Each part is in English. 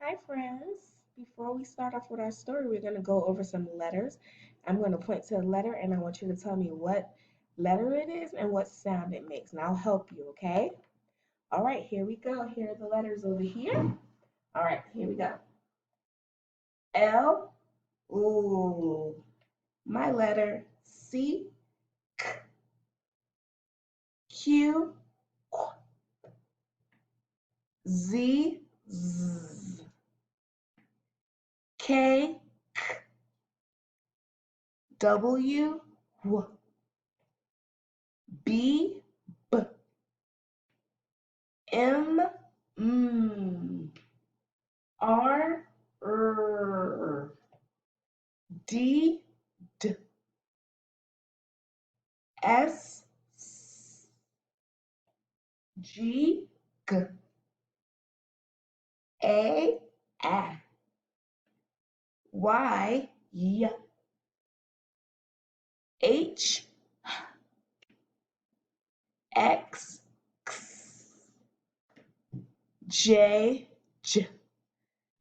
Hi, friends. Before we start off with our story, we're going to go over some letters. I'm going to point to a letter and I want you to tell me what letter it is and what sound it makes, and I'll help you, okay? All right, here we go. Here are the letters over here. All right, here we go. L. Ooh. My letter. C. Q. Z. Z. K. W. W. B. B. M. Mm. R. R. D. D. S. S. G. G. A. A. Y. Y. H. X. X. J. J.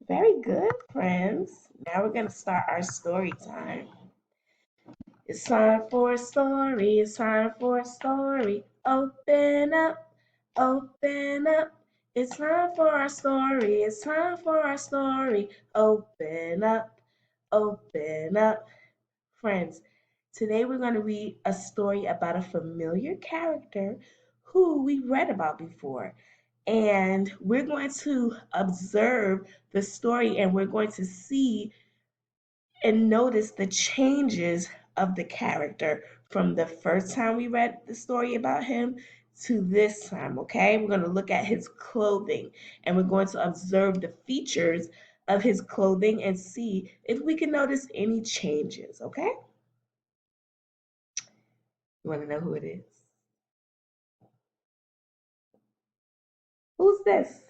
Very good, friends. Now we're going to start our story time. It's time for a story. It's time for a story. Open up. Open up. It's time for our story. It's time for our story. Open up. Open up. Friends, today we're going to read a story about a familiar character who we read about before. And we're going to observe the story and we're going to see and notice the changes of the character from the first time we read the story about him to this time, okay? We're going to look at his clothing and we're going to observe the features of his clothing and see if we can notice any changes, okay? You want to know who it is? Who's this?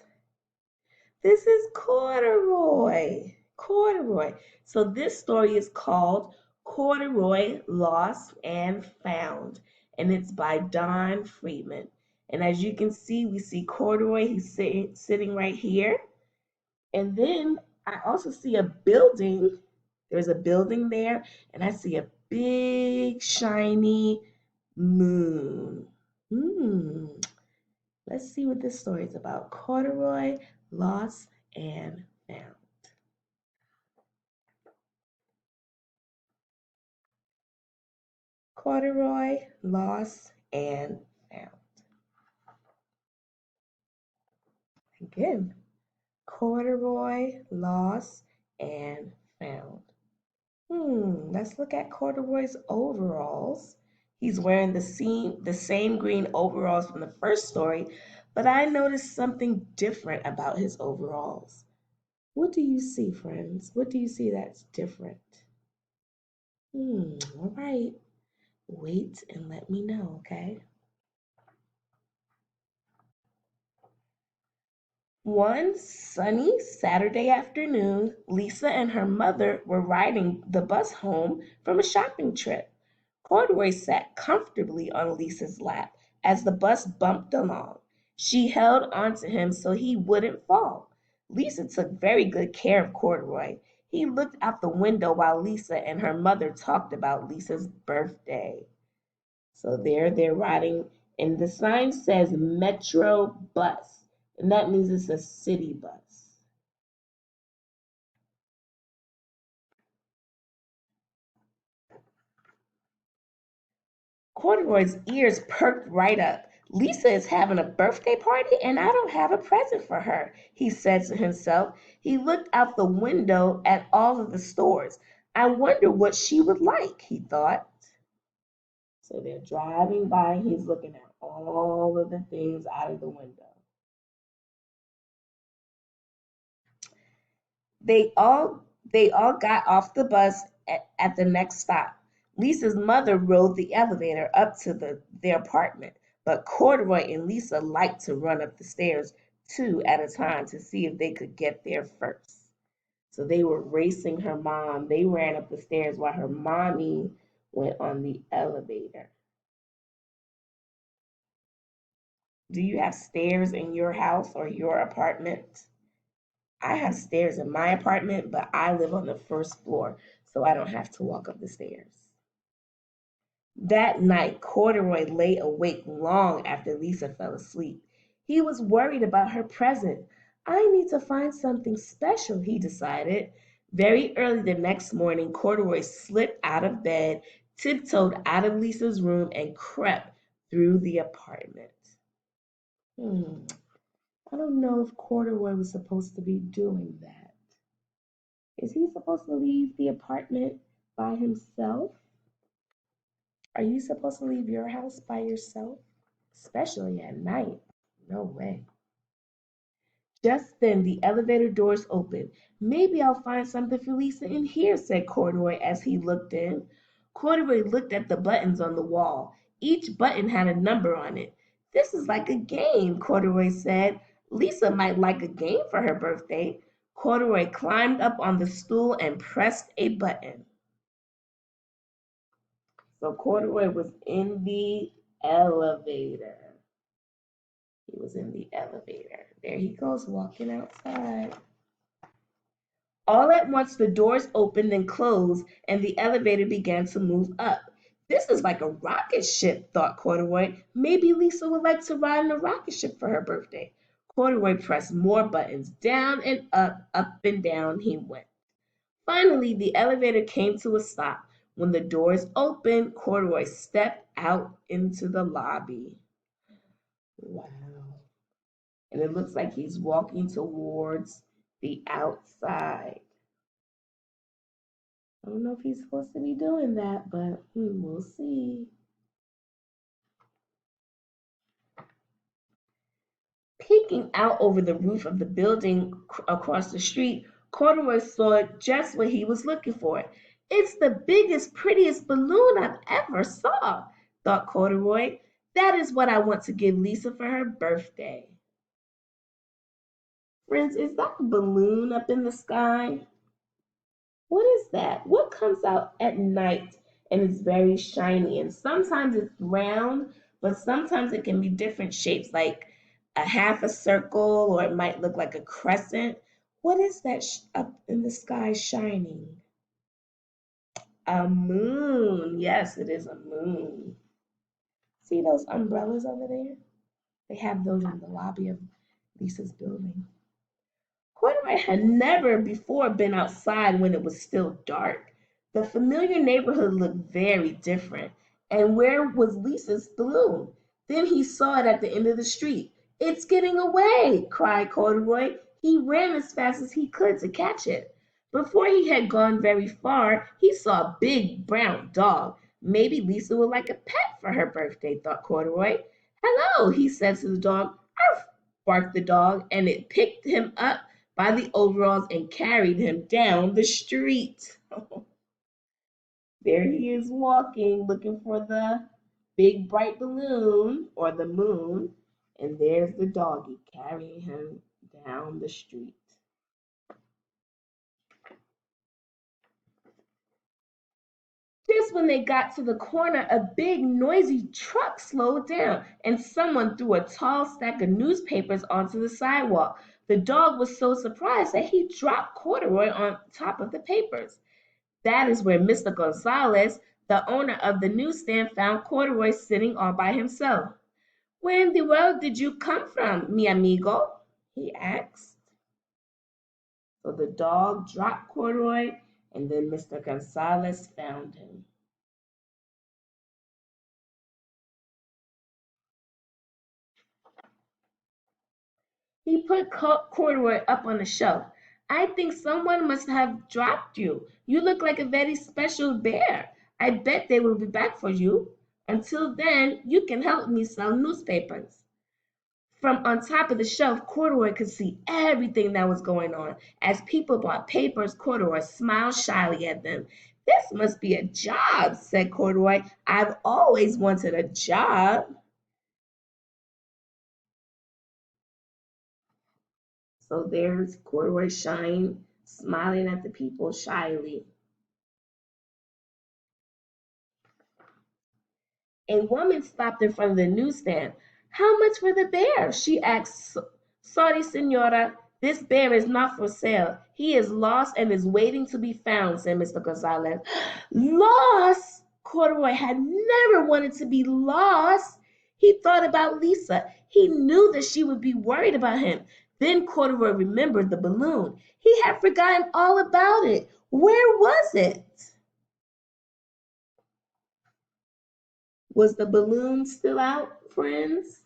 This is Corduroy. Corduroy. So this story is called Corduroy Lost and Found, and it's by Don Freeman. And as you can see, we see Corduroy. He's sitting right here. And then I also see a building. There's a building there, and I see a big shiny moon. Hmm. Let's see what this story is about. Corduroy, lost and found. Corduroy, lost and found. Again, corduroy, lost and found. Let's look at Corduroy's overalls. He's wearing the same green overalls from the first story, but I noticed something different about his overalls. What do you see, friends? What do you see that's different? All right. Wait and let me know, okay? One sunny Saturday afternoon, Lisa and her mother were riding the bus home from a shopping trip. Corduroy sat comfortably on Lisa's lap as the bus bumped along. She held onto him so he wouldn't fall. Lisa took very good care of Corduroy. He looked out the window while Lisa and her mother talked about Lisa's birthday. So there they're riding, and the sign says Metro Bus, and that means it's a city bus. Corduroy's ears perked right up. Lisa is having a birthday party, and I don't have a present for her, he said to himself. He looked out the window at all of the stores. I wonder what she would like, he thought. So they're driving by, and he's looking at all of the things out of the window. They all got off the bus at the next stop. Lisa's mother rode the elevator up to their apartment, but Corduroy and Lisa liked to run up the stairs two at a time to see if they could get there first. So they were racing her mom. They ran up the stairs while her mommy went on the elevator. Do you have stairs in your house or your apartment? I have stairs in my apartment, but I live on the first floor, so I don't have to walk up the stairs. That night, Corduroy lay awake long after Lisa fell asleep. He was worried about her present. I need to find something special, he decided. Very early the next morning, Corduroy slipped out of bed, tiptoed out of Lisa's room, and crept through the apartment. Hmm, I don't know if Corduroy was supposed to be doing that. Is he supposed to leave the apartment by himself? Are you supposed to leave your house by yourself? Especially at night. No way. Just then the elevator doors opened. Maybe I'll find something for Lisa in here, said Corduroy as he looked in. Corduroy looked at the buttons on the wall. Each button had a number on it. This is like a game, Corduroy said. Lisa might like a game for her birthday. Corduroy climbed up on the stool and pressed a button. So Corduroy was in the elevator. He was in the elevator. There he goes, walking outside. All at once, the doors opened and closed, and the elevator began to move up. This is like a rocket ship, thought Corduroy. Maybe Lisa would like to ride in a rocket ship for her birthday. Corduroy pressed more buttons. Down and up and down he went. Finally, the elevator came to a stop. When the doors opened, Corduroy stepped out into the lobby. Wow. And it looks like he's walking towards the outside. I don't know if he's supposed to be doing that, but we'll see. Peeking out over the roof of the building across the street, Corduroy saw just what he was looking for. It's the biggest, prettiest balloon I've ever saw, thought Corduroy. That is what I want to give Lisa for her birthday. Friends, is that a balloon up in the sky? What is that? What comes out at night and is very shiny? And sometimes it's round, but sometimes it can be different shapes, like a half a circle, or it might look like a crescent. What is that up in the sky shining? A moon. Yes, it is a moon. See those umbrellas over there? They have those in the lobby of Lisa's building. Corduroy had never before been outside when it was still dark. The familiar neighborhood looked very different. And where was Lisa's balloon? Then he saw it at the end of the street. It's getting away, cried Corduroy. He ran as fast as he could to catch it. Before he had gone very far, he saw a big brown dog. Maybe Lisa would like a pet for her birthday, thought Corduroy. Hello, he said to the dog. Arf, barked the dog, and it picked him up by the overalls and carried him down the street. There he is walking, looking for the big bright balloon or the moon. And there's the doggy carrying him down the street. Just when they got to the corner, a big noisy truck slowed down and someone threw a tall stack of newspapers onto the sidewalk. The dog was so surprised that he dropped Corduroy on top of the papers. That is where Mr. Gonzalez, the owner of the newsstand, found Corduroy sitting all by himself. Where in the world did you come from, mi amigo? He asked. So the dog dropped Corduroy, and then Mr. Gonzalez found him. He put Corduroy up on the shelf. I think someone must have dropped you. You look like a very special bear. I bet they will be back for you. Until then, you can help me sell newspapers. From on top of the shelf, Corduroy could see everything that was going on. As people bought papers, Corduroy smiled shyly at them. This must be a job, said Corduroy. I've always wanted a job. So there's Corduroy Shine smiling at the people shyly. A woman stopped in front of the newsstand. How much for the bear? She asked. Sorry, senora, This bear is not for sale. He is lost and is waiting to be found, said Mr. Gonzalez. Lost? Corduroy had never wanted to be lost. He thought about Lisa. He knew that she would be worried about him. Then Corduroy remembered the balloon. He had forgotten all about it. Where was it? Was the balloon still out, friends?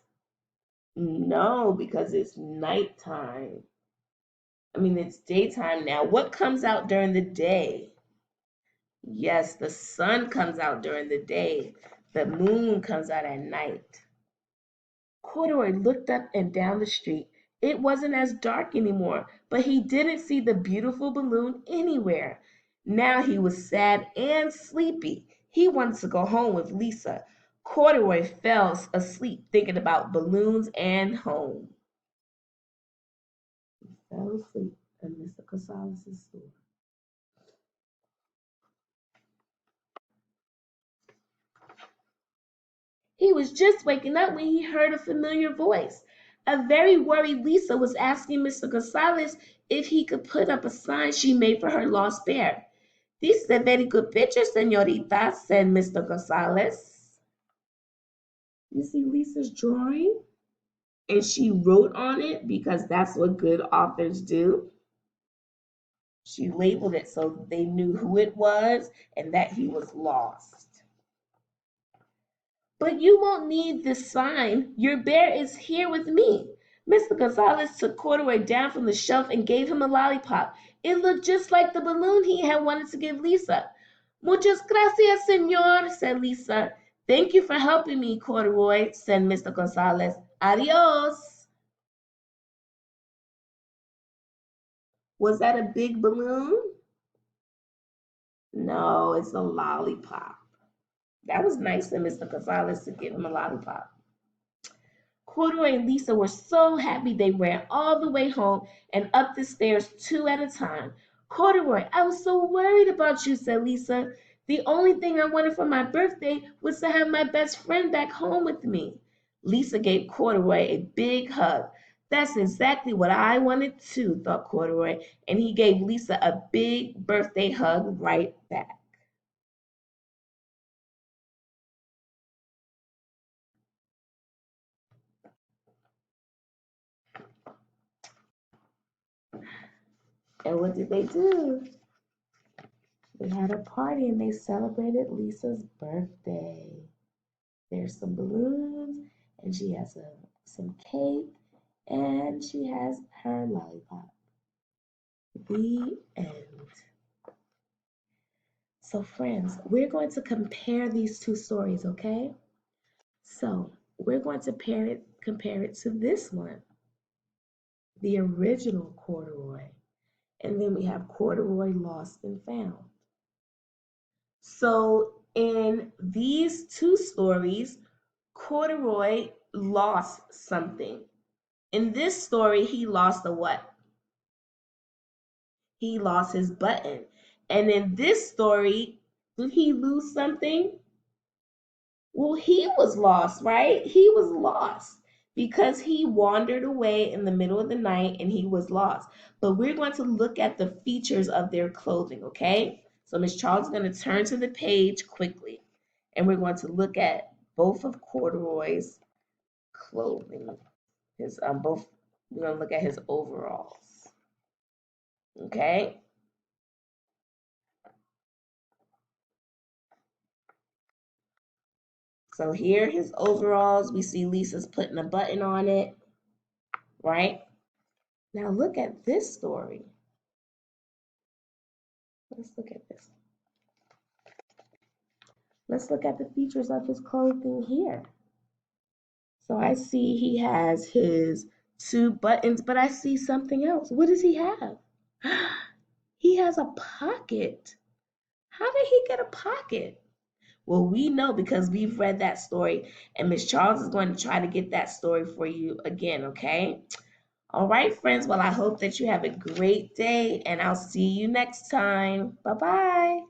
No, because it's nighttime. It's daytime now. What comes out during the day? Yes, the sun comes out during the day. The moon comes out at night. Corduroy looked up and down the street. It wasn't as dark anymore, but he didn't see the beautiful balloon anywhere. Now he was sad and sleepy. He wanted to go home with Lisa. Corduroy fell asleep thinking about balloons and home. He fell asleep in Mr. Gonzalez's store. He was just waking up when he heard a familiar voice. A very worried Lisa was asking Mr. Gonzalez if he could put up a sign she made for her lost bear. This is a very good picture, señorita, said Mr. Gonzalez. You see Lisa's drawing? And she wrote on it because that's what good authors do. She labeled it so they knew who it was and that he was lost. But you won't need this sign. Your bear is here with me. Mr. Gonzalez took Corduroy down from the shelf and gave him a lollipop. It looked just like the balloon he had wanted to give Lisa. Muchas gracias, señor, said Lisa. Thank you for helping me, Corduroy, said Mr. Gonzalez. Adios. Was that a big balloon? No, it's a lollipop. That was nice of Mr. Gonzalez to give him a lollipop. Corduroy and Lisa were so happy they ran all the way home and up the stairs two at a time. Corduroy, I was so worried about you, said Lisa. The only thing I wanted for my birthday was to have my best friend back home with me. Lisa gave Corduroy a big hug. That's exactly what I wanted too, thought Corduroy, and he gave Lisa a big birthday hug right back. And what did they do? They had a party and they celebrated Lisa's birthday. There's some balloons, and she has some cake, and she has her lollipop. The end. So, friends, we're going to compare these two stories, okay? So, we're going to compare it to this one, the original Corduroy, and then we have Corduroy Lost and Found. So, in these two stories, Corduroy lost something. In this story, he lost a what? He lost his button. And in this story, did he lose something? Well, he was lost, right? He was lost because he wandered away in the middle of the night and he was lost. But we're going to look at the features of their clothing, okay? So Miss Charles is going to turn to the page quickly, and we're going to look at both of Corduroy's clothing. We're going to look at his overalls. Okay? So here, his overalls, we see Lisa's putting a button on it, right? Now look at this story. Let's look at this. Let's look at the features of his clothing here. So I see he has his two buttons, but I see something else. What does he have? He has a pocket. How did he get a pocket? Well, we know because we've read that story, and Miss Charles is going to try to get that story for you again, okay? All right, friends. Well, I hope that you have a great day, and I'll see you next time. Bye-bye.